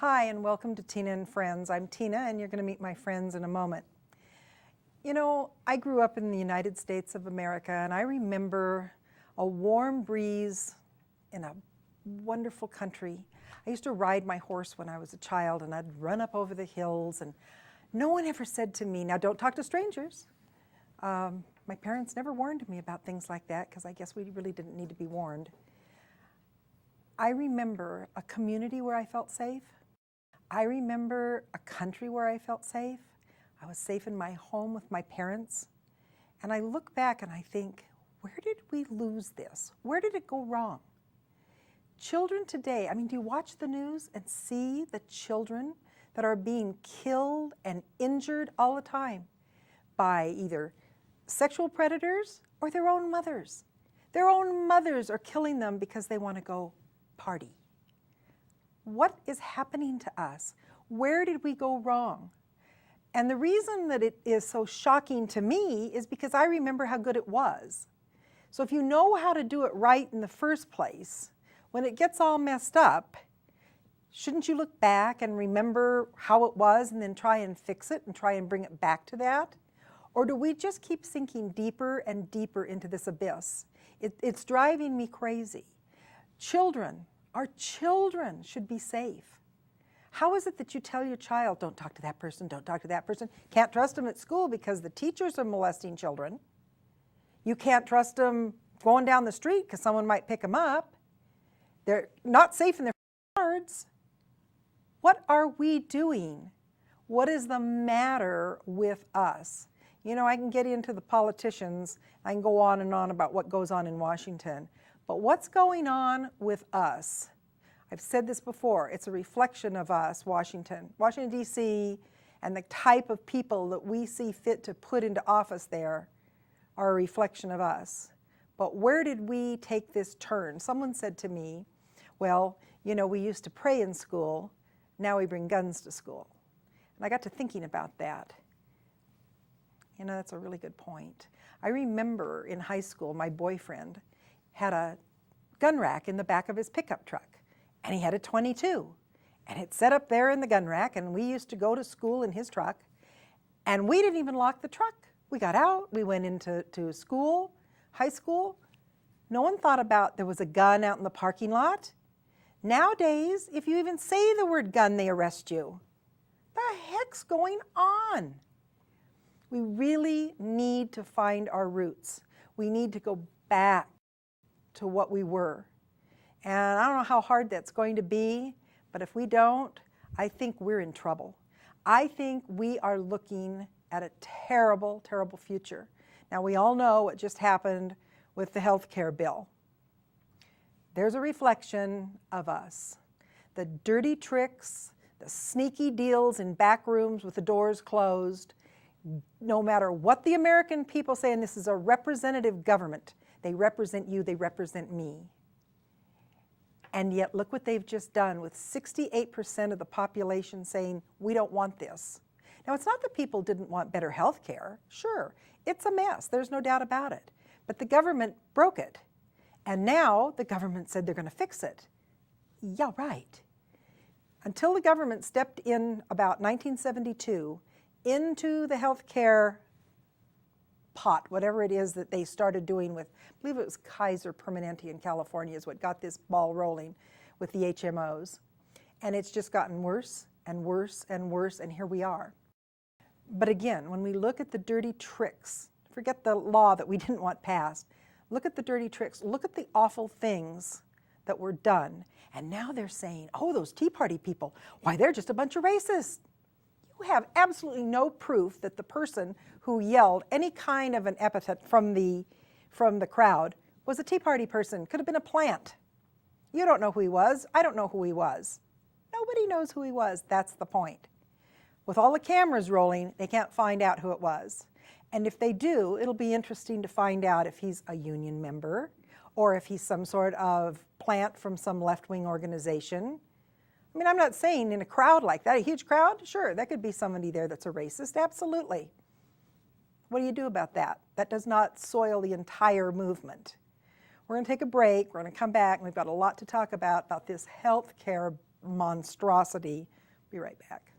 Hi, and welcome to Tina and Friends. I'm Tina, and you're going to meet my friends in a moment. You know, I grew up in the United States of America, and I remember a warm breeze in a wonderful country. I used to ride my horse when I was a child, and I'd run up over the hills, and no one ever said to me, now don't talk to strangers. My parents never warned me about things like that, because I guess we really didn't need to be warned. I remember a community where I felt safe. I remember a country where I felt safe. I was safe in my home with my parents. And I look back and I think, where did we lose this? Where did it go wrong? Children today, do you watch the news and see the children that are being killed and injured all the time by either sexual predators or their own mothers? Their own mothers are killing them because they want to go party. What is happening to us? Where did we go wrong? And the reason that it is so shocking to me is because I remember how good it was. So if you know how to do it right in the first place, when it gets all messed up, shouldn't you look back and remember how it was and then try and fix it and try and bring it back to that? Or do we just keep sinking deeper and deeper into this abyss? It's driving me crazy. Children, our children should be safe. How is it that you tell your child, don't talk to that person, don't talk to that person? Can't trust them at school because the teachers are molesting children. You can't trust them going down the street because someone might pick them up. They're not safe in their yards. What are we doing? What is the matter with us? You know, I can get into the politicians. I can go on and on about what goes on in Washington. But what's going on with us? I've said this before, it's a reflection of us, Washington, D.C., and the type of people that we see fit to put into office there are a reflection of us. But where did we take this turn? Someone said to me, well, you know, we used to pray in school, now we bring guns to school. And I got to thinking about that. You know, that's a really good point. I remember in high school, my boyfriend had a gun rack in the back of his pickup truck, and he had a .22, and it set up there in the gun rack, and we used to go to school in his truck, and we didn't even lock the truck. We got out, we went into school, high school. No one thought about there was a gun out in the parking lot. Nowadays, if you even say the word gun, they arrest you. The heck's going on? We really need to find our roots. We need to go back to what we were. And I don't know how hard that's going to be, but if we don't, I think we're in trouble. I think we are looking at a terrible, terrible future. Now, we all know what just happened with the health care bill. There's a reflection of us. The dirty tricks, the sneaky deals in back rooms with the doors closed. No matter what the American people say, and this is a representative government, they represent you, they represent me. And yet look what they've just done with 68% of the population saying, we don't want this. Now, it's not that people didn't want better health care. Sure, it's a mess, there's no doubt about it. But the government broke it. And now the government said they're going to fix it. Yeah, right. Until the government stepped in about 1972 into the health care pot, whatever it is that they started doing with, I believe it was Kaiser Permanente in California is what got this ball rolling with the HMOs. And it's just gotten worse and worse and worse, and here we are. But again, when we look at the dirty tricks, forget the law that we didn't want passed, look at the dirty tricks, look at the awful things that were done. And now they're saying, oh, those Tea Party people, why, they're just a bunch of racists. You have absolutely no proof that the person who yelled any kind of an epithet from the crowd was a Tea Party person. Could have been a plant. You don't know who he was. I don't know who he was. Nobody knows who he was. That's the point. With all the cameras rolling, they can't find out who it was. And if they do, it'll be interesting to find out if he's a union member or if he's some sort of plant from some left-wing organization. I mean, I'm not saying in a crowd like that, a huge crowd, sure, that could be somebody there that's a racist, absolutely. What do you do about that? That does not soil the entire movement. We're going to take a break, we're going to come back, and we've got a lot to talk about this health care monstrosity. Be right back.